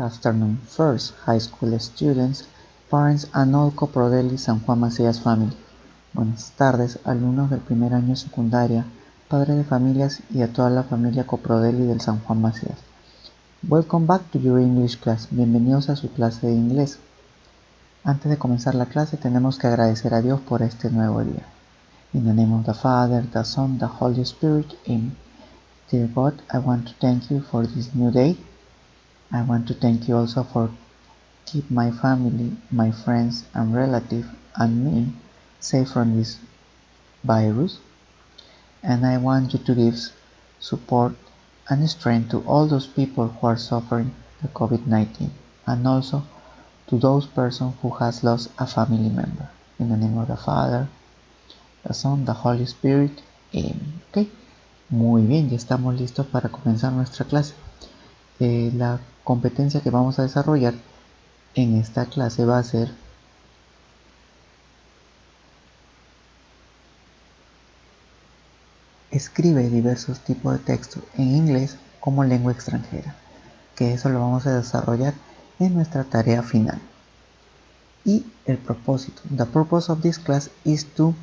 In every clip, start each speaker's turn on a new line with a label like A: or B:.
A: Afternoon, first high school students, parents and all Coprodelli San Juan Macías family. Buenas tardes, alumnos del primer año secundaria, padres de familias y a toda la familia Coprodelli del San Juan Macías. Welcome back to your English class. Bienvenidos a su clase de inglés. Antes de comenzar la clase tenemos que agradecer a Dios por este nuevo día. In the name of the Father, the Son, the Holy Spirit, Amen. Dear God, I want to thank you for this new day. I want to thank you also for keep my family, my friends and relatives and me safe from this virus. And I want you to give support and strength to all those people who are suffering the COVID-19 and also to those persons who has lost a family member. In the name of the Father, the Son, the Holy Spirit, Amen. Okay. Muy bien, ya estamos listos para comenzar nuestra clase. La competencia que vamos a desarrollar en esta clase va a ser escribe diversos tipos de texto en inglés como lengua extranjera, que eso lo vamos a desarrollar en nuestra tarea final. Y el propósito, the purpose of this class is to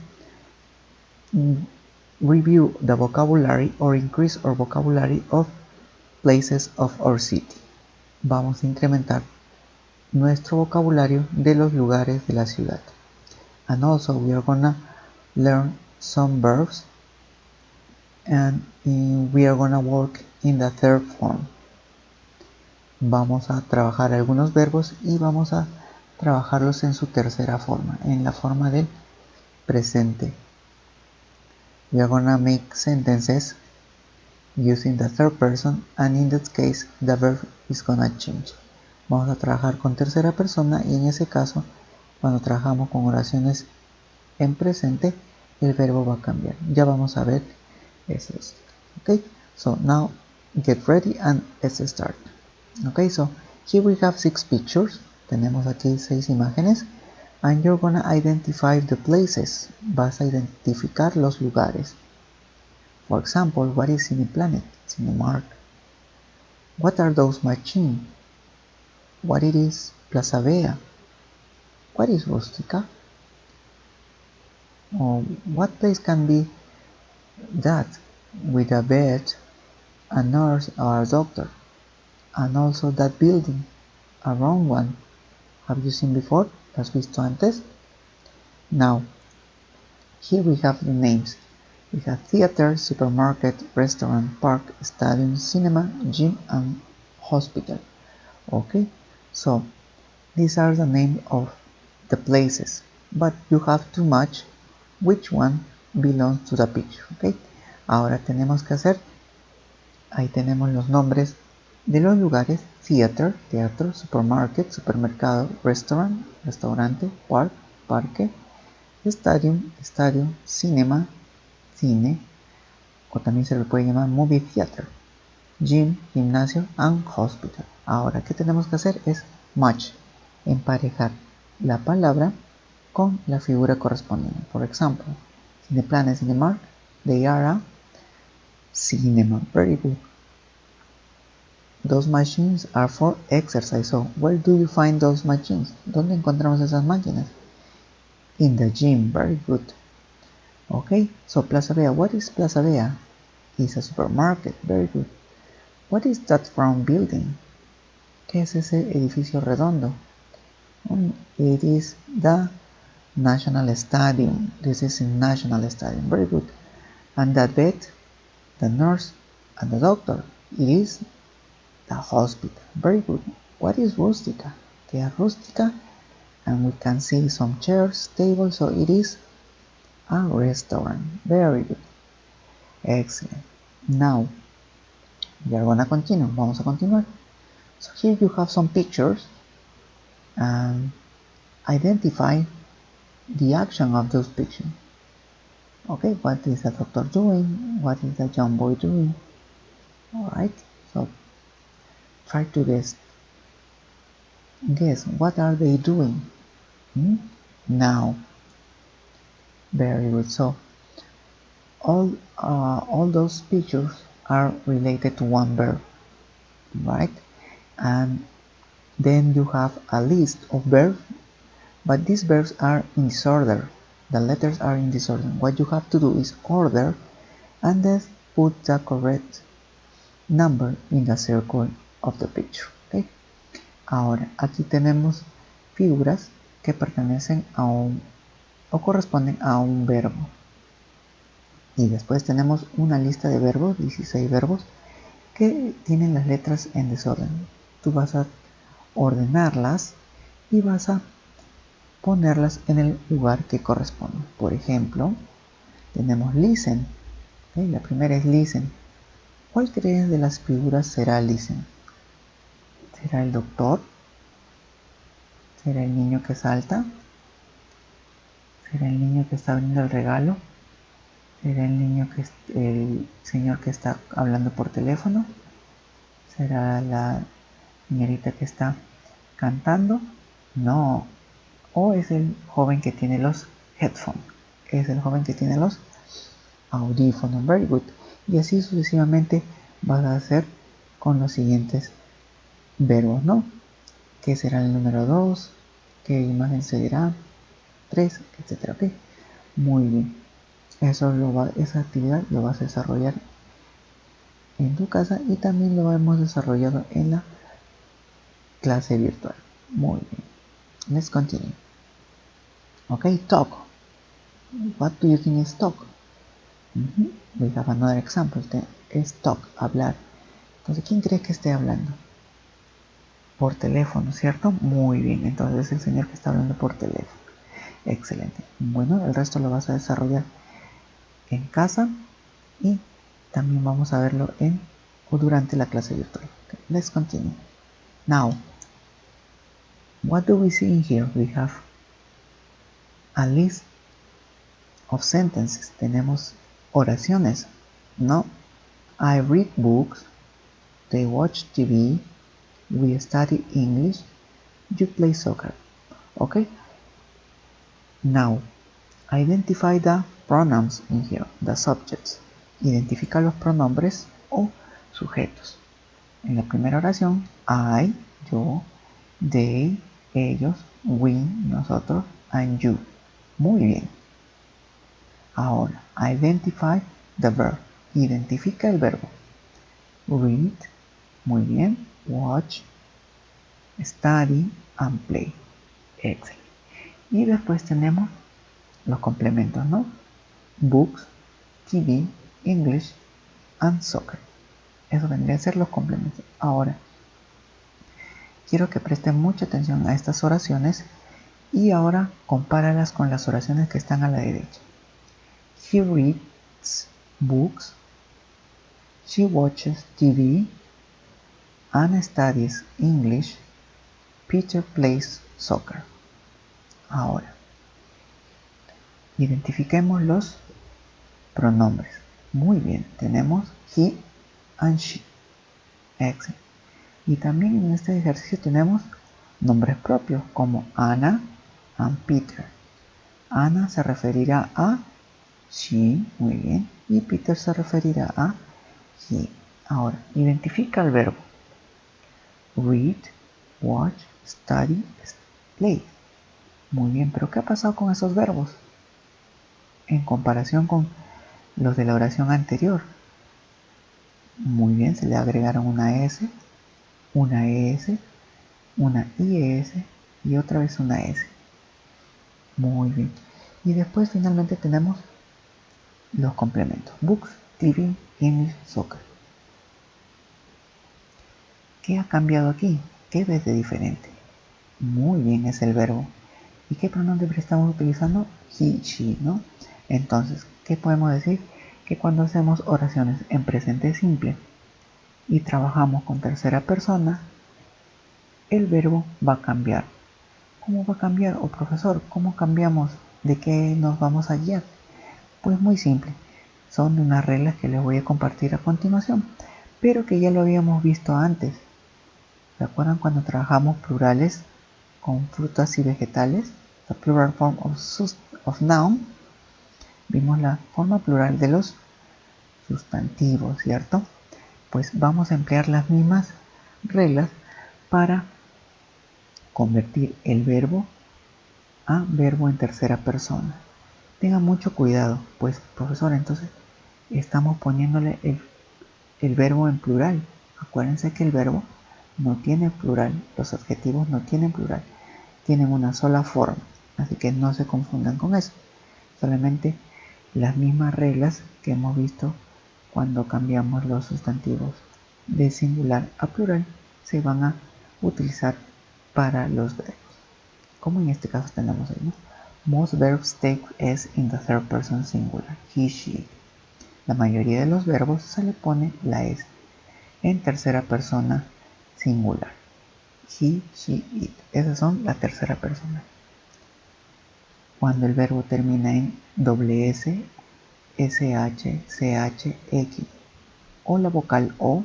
A: review the vocabulary or increase our vocabulary of places of our city. Vamos a incrementar nuestro vocabulario de los lugares de la ciudad. And also we are gonna learn some verbs and we are gonna work in the third form. Vamos a trabajar algunos verbos y vamos a trabajarlos en su tercera forma, en la forma del presente. We are gonna make sentences using the third person and in that case the verb is gonna change. Vamos a trabajar con tercera persona y en ese caso cuando trabajamos con oraciones en presente el verbo va a cambiar. Ya vamos a ver eso. Okay, so now get ready and let's start. Okay, so here we have 6 pictures. Tenemos aquí 6 imágenes and you're gonna identify the places. Vas a identificar los lugares. For example, what is Cineplanet? Cinemark. What are those machines? What it is Plaza Vea? What is Rustica? Or what place can be that with a bed, a nurse or a doctor? And also that building, a round one. Have you seen before? ¿Has visto antes? Now, here we have the names. We have theater, supermarket, restaurant, park, stadium, cinema, gym and hospital. Okay, so these are the names of the places, but you have to match which one belongs to the picture. Okay, ahora tenemos que hacer, ahí tenemos los nombres de los lugares: theater, teatro, supermarket, supermercado, restaurant, restaurante, park, parque, stadium, estadio, cinema, cine, o también se le puede llamar movie theater, gym, gimnasio, and hospital. Ahora, ¿qué tenemos que hacer? Es match, emparejar la palabra con la figura correspondiente. Por ejemplo, Cineplanet, Cinemark, they are a cinema. Very good. Those machines are for exercise. So, where do you find those machines? ¿Dónde encontramos esas máquinas? In the gym. Very good. Okay, so Plaza Vea. What is Plaza Vea? It's a supermarket. Very good. What is that round building? ¿Qué es ese edificio redondo? It is the National Stadium. This is a National Stadium. Very good. And that bed, the nurse, and the doctor. It is the hospital. Very good. What is Rustica? ¿Qué es Rustica? And we can see some chairs, tables, so it is a restaurant. Very good. Excellent. Now, we are gonna continue. Vamos a continuar. So here you have some pictures and identify the action of those pictures. Okay, what is the doctor doing? What is the young boy doing? Alright, so try to guess. Guess, what are they doing? Now. Very good. So all those pictures are related to one verb, right? And Then you have a list of verbs, but these verbs are in disorder. The letters are in disorder. What you have to do is order and then put the correct number in the circle of the picture. Okay. Ahora, aquí tenemos figuras que pertenecen a un o corresponden a un verbo. Y después tenemos una lista de verbos, 16 verbos, que tienen las letras en desorden. Tú vas a ordenarlas y vas a ponerlas en el lugar que corresponde. Por ejemplo, tenemos listen. ¿Okay? La primera es listen. ¿Cuál crees de las figuras será listen? ¿Será el doctor? ¿Será el niño que salta? ¿Será el niño que está abriendo el regalo? ¿Será el señor que está hablando por teléfono? ¿Será la señorita que está cantando? No. O es el joven que tiene los headphones. Es el joven que tiene los audífonos. Very good. Y así sucesivamente vas a hacer con los siguientes verbos, ¿no? ¿Qué será el número 2? ¿Qué imagen se dirá? 3, etcétera. ¿Ok? Muy bien. Esa actividad lo vas a desarrollar en tu casa y también lo hemos desarrollado en la clase virtual. Muy bien. Let's continue. Okay, talk. What do you think is talk? We have another example. Es talk, hablar. Entonces, ¿quién crees que esté hablando? Por teléfono, ¿cierto? Muy bien. Entonces es el señor que está hablando por teléfono. Excelente. Bueno, el resto lo vas a desarrollar en casa y también vamos a verlo en o durante la clase virtual. Okay, let's continue. Now, what do we see in here? We have a list of sentences. Tenemos oraciones, ¿no? I read books, they watch TV, we study English, you play soccer. Okay? Now, identify the pronouns in here, the subjects. Identifica los pronombres o sujetos. En la primera oración, I, yo, they, ellos, we, nosotros, and you. Muy bien. Ahora, identify the verb. Identifica el verbo. Read, muy bien. Watch, study, and play. Excellent. Y después tenemos los complementos, ¿no? Books, TV, English, and soccer. Eso vendría a ser los complementos. Ahora, quiero que presten mucha atención a estas oraciones y ahora compáralas con las oraciones que están a la derecha. He reads books, she watches TV, Anna studies English, Peter plays soccer. Ahora, identifiquemos los pronombres. Muy bien, tenemos he and she. Excellent. Y también en este ejercicio tenemos nombres propios como Anna and Peter. Anna se referirá a she, muy bien, y Peter se referirá a he. Ahora, identifica el verbo. Read, watch, study, play. Muy bien, pero ¿qué ha pasado con esos verbos? En comparación con los de la oración anterior. Muy bien, se le agregaron una S, una ES, una IES y otra vez una S. Muy bien. Y después finalmente tenemos los complementos. Books, TV, English, soccer. ¿Qué ha cambiado aquí? ¿Qué ves de diferente? Muy bien, es el verbo. ¿Y qué pronombre estamos utilizando? He, she, ¿no? Entonces, ¿qué podemos decir? Que cuando hacemos oraciones en presente simple y trabajamos con tercera persona, el verbo va a cambiar. ¿Cómo va a cambiar? O profesor, ¿cómo cambiamos? ¿De qué nos vamos a guiar? Pues muy simple. Son unas reglas que les voy a compartir a continuación, pero que ya lo habíamos visto antes. ¿Se acuerdan cuando trabajamos plurales con frutas y vegetales? The plural form of noun. Vimos la forma plural de los sustantivos, ¿cierto? Pues vamos a emplear las mismas reglas para convertir el verbo a verbo en tercera persona. Tengan mucho cuidado, pues profesor, entonces estamos poniéndole el verbo en plural. Acuérdense que el verbo no tiene plural, los adjetivos no tienen plural, tienen una sola forma, así que no se confundan con eso. Solamente las mismas reglas que hemos visto cuando cambiamos los sustantivos de singular a plural se van a utilizar para los verbos, como en este caso tenemos ahí, ¿no? Most verbs take s in the third person singular, he, she. La mayoría de los verbos se le pone la s en tercera persona singular, he, she, it. Esas son la tercera persona. Cuando el verbo termina en ss, sh, ch, x o la vocal o,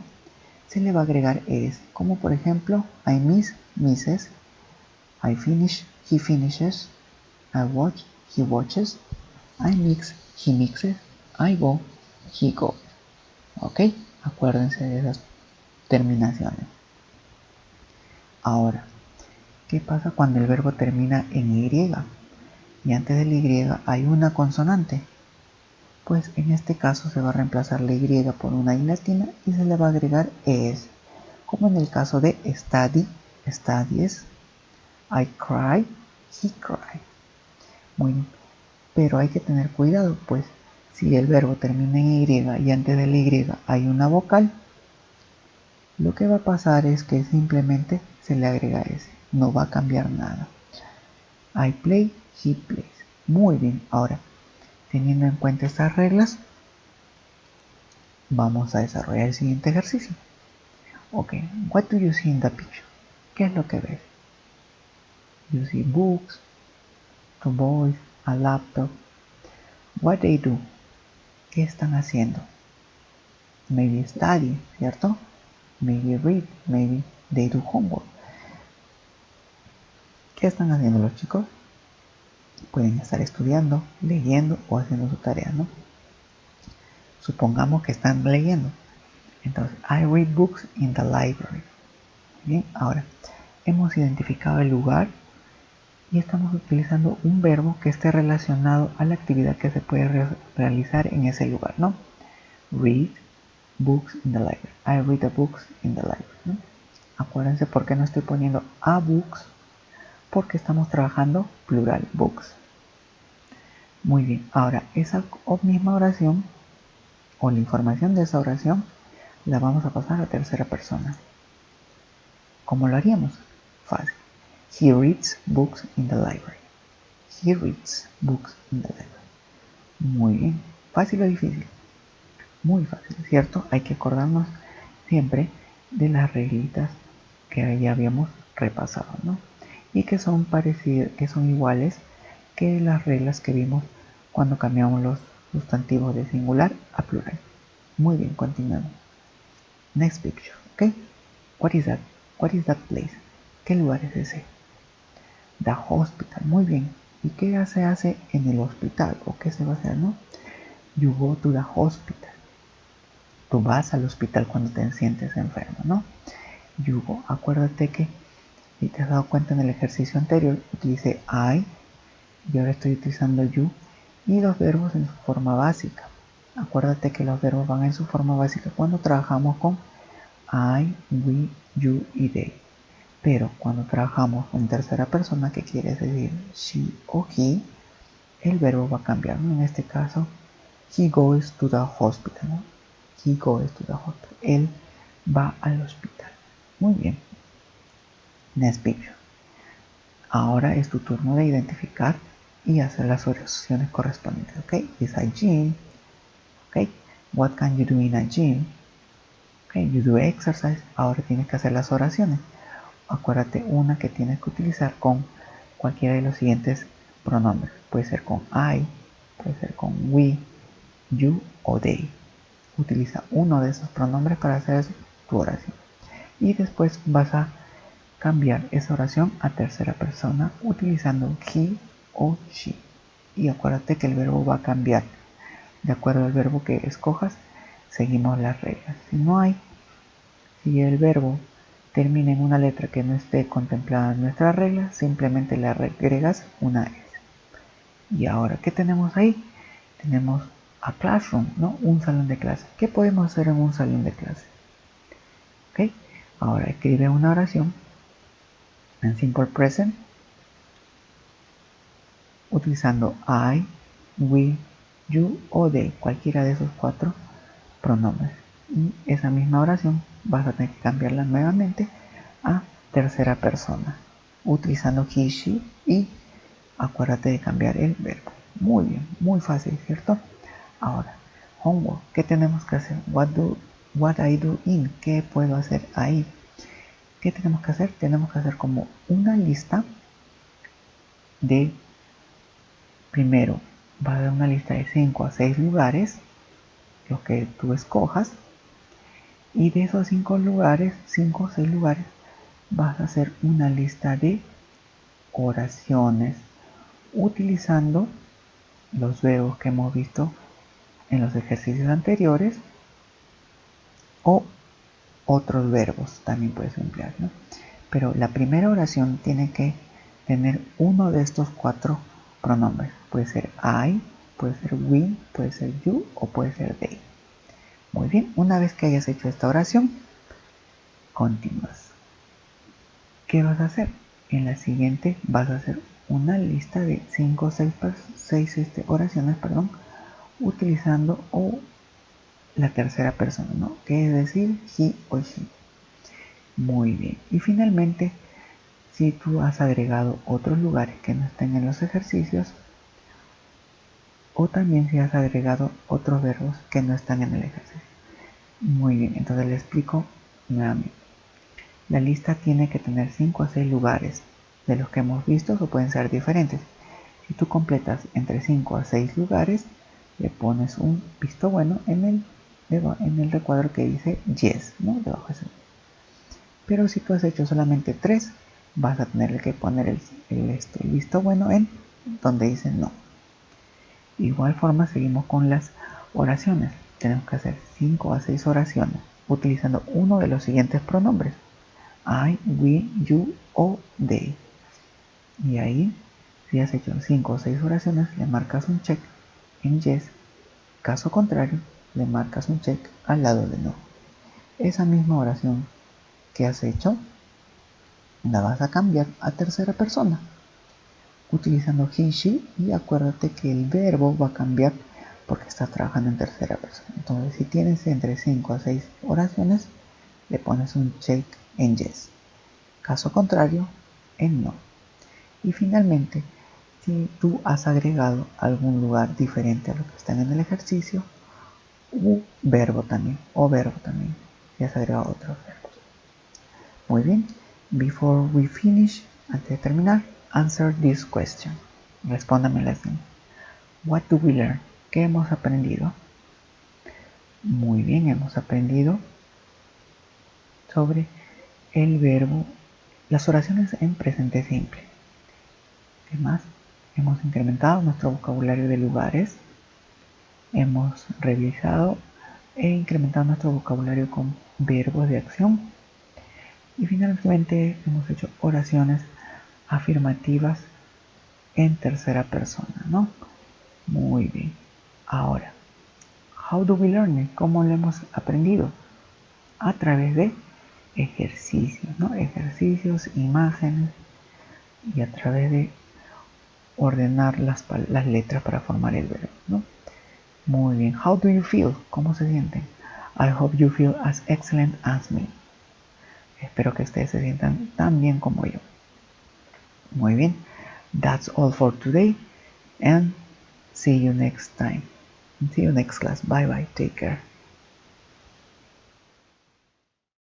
A: se le va a agregar es, como por ejemplo I miss, misses, I finish, he finishes, I watch, he watches, I mix, he mixes, I go, he goes. ¿Ok? Acuérdense de esas terminaciones. Ahora, ¿qué pasa cuando el verbo termina en y? Y antes de la y hay una consonante. Pues en este caso se va a reemplazar la y por una i latina y se le va a agregar es, como en el caso de study, studies, I cry, he cry. Muy bien, pero hay que tener cuidado, pues si el verbo termina en y y antes de la y hay una vocal, lo que va a pasar es que simplemente se le agrega s, no va a cambiar nada. I play, he plays. Muy bien, ahora teniendo en cuenta estas reglas, vamos a desarrollar el siguiente ejercicio. Ok, what do you see in the picture? ¿Qué es lo que ves? You see books, two boys, a laptop. What they do? ¿Qué están haciendo? Maybe study, ¿cierto? Maybe read, maybe they do homework. ¿Qué están haciendo los chicos? Pueden estar estudiando, leyendo o haciendo su tarea, ¿no? Supongamos que están leyendo. Entonces, I read books in the library. Bien, ahora hemos identificado el lugar y estamos utilizando un verbo que esté relacionado a la actividad que se puede realizar en ese lugar, ¿no? Read books in the library. I read the books in the library, ¿no? Acuérdense por qué no estoy poniendo a books, porque estamos trabajando plural, books. Muy bien, ahora esa misma oración o la información de esa oración la vamos a pasar a tercera persona. ¿Cómo lo haríamos? Fácil. He reads books in the library. He reads books in the library. Muy bien. ¿Fácil o difícil? Muy fácil, ¿cierto? Hay que acordarnos siempre de las reglitas que ya habíamos repasado, ¿no? Y que son parecidas, que son iguales que las reglas que vimos cuando cambiamos los sustantivos de singular a plural. Muy bien, continuamos. Next picture, ¿ok? What is that? What is that place? ¿Qué lugar es ese? The hospital, muy bien. ¿Y qué se hace en el hospital? ¿O qué se va a hacer, no? You go to the hospital. Tú vas al hospital cuando te sientes enfermo, ¿no? You go. Acuérdate que, si te has dado cuenta en el ejercicio anterior, utilicé I y ahora estoy utilizando you y los verbos en su forma básica. Acuérdate que los verbos van en su forma básica cuando trabajamos con I, we, you y they. Pero cuando trabajamos en tercera persona, que quiere decir she o he, el verbo va a cambiar, ¿no? En este caso, he goes to the hospital, ¿no? He goes to the hospital. Él va al hospital. Muy bien. Next picture. Ahora es tu turno de identificar y hacer las oraciones correspondientes. ¿Ok? It's a gym. ¿Ok? What can you do in a gym? ¿Ok? You do exercise. Ahora tienes que hacer las oraciones. Acuérdate una que tienes que utilizar con cualquiera de los siguientes pronombres. Puede ser con I, puede ser con we, you o they. Utiliza uno de esos pronombres para hacer tu oración. Y después vas a cambiar esa oración a tercera persona utilizando he o she. Y acuérdate que el verbo va a cambiar. De acuerdo al verbo que escojas, seguimos las reglas. Si el verbo termina en una letra que no esté contemplada en nuestra regla, simplemente le agregas una S. Y ahora, ¿qué tenemos ahí? Tenemos a classroom, ¿no? Un salón de clase. ¿Qué podemos hacer en un salón de clase? ¿Ok? Ahora escribe una oración en simple present utilizando I, we, you o they, cualquiera de esos 4 pronombres. Y esa misma oración vas a tener que cambiarla nuevamente a tercera persona utilizando he, she y acuérdate de cambiar el verbo. Muy bien, muy fácil, ¿cierto? Ahora, homework, ¿qué tenemos que hacer? What I do in, ¿qué puedo hacer ahí? ¿Qué tenemos que hacer? Tenemos que hacer como una lista de, primero, va a dar una lista de 5 a 6 lugares, los que tú escojas, y de esos 5 lugares, 5 o 6 lugares, vas a hacer una lista de oraciones utilizando los verbos que hemos visto en los ejercicios anteriores o otros verbos también puedes emplear, ¿no? Pero la primera oración tiene que tener uno de estos 4 pronombres. Puede ser I, puede ser we, puede ser you o puede ser they. Muy bien, una vez que hayas hecho esta oración, continúas. ¿Qué vas a hacer? En la siguiente vas a hacer una lista de 5 o 6 oraciones, utilizando la tercera persona, ¿no? Que es decir, he o she. Muy bien. Y finalmente, si tú has agregado otros lugares que no estén en los ejercicios, o también si has agregado otros verbos que no están en el ejercicio. Muy bien, entonces le explico nuevamente. La lista tiene que tener 5 a 6 lugares de los que hemos visto o pueden ser diferentes. Si tú completas entre 5 a 6 lugares, le pones un visto bueno en el recuadro que dice yes, ¿no? Debajo de ese. Pero si tú has hecho solamente 3, vas a tener que poner el visto bueno en donde dice no. De igual forma seguimos con las oraciones. Tenemos que hacer 5 a 6 oraciones utilizando uno de los siguientes pronombres: I, we, you o they. Y ahí, si has hecho 5 o 6 oraciones, le marcas un check en yes. Caso contrario, le marcas un check al lado de no. Esa misma oración que has hecho la vas a cambiar a tercera persona utilizando he, she, y acuérdate que el verbo va a cambiar porque estás trabajando en tercera persona. Entonces, si tienes entre 5 a 6 oraciones, le pones un check en yes. Caso contrario, en no. Y finalmente, si tú has agregado algún lugar diferente a lo que está en el ejercicio, verbo también, si has agregado otros verbos. Muy bien, before we finish, antes de terminar, answer this question. Respóndame la siguiente. What do we learn? ¿Qué hemos aprendido? Muy bien, hemos aprendido sobre el verbo, las oraciones en presente simple. ¿Qué más? Hemos incrementado nuestro vocabulario de lugares. Hemos revisado e incrementado nuestro vocabulario con verbos de acción. Y finalmente hemos hecho oraciones afirmativas en tercera persona, ¿no? Muy bien. Ahora, how do we learn it? ¿Cómo lo hemos aprendido? A través de ejercicios, ¿no? Ejercicios, imágenes y a través de ordenar las letras para formar el verbo, ¿no? Muy bien. How do you feel? ¿Cómo se sienten? I hope you feel as excellent as me. Espero que ustedes se sientan tan bien como yo. Muy bien. That's all for today and see you next time. See you next class. Bye bye. Take care.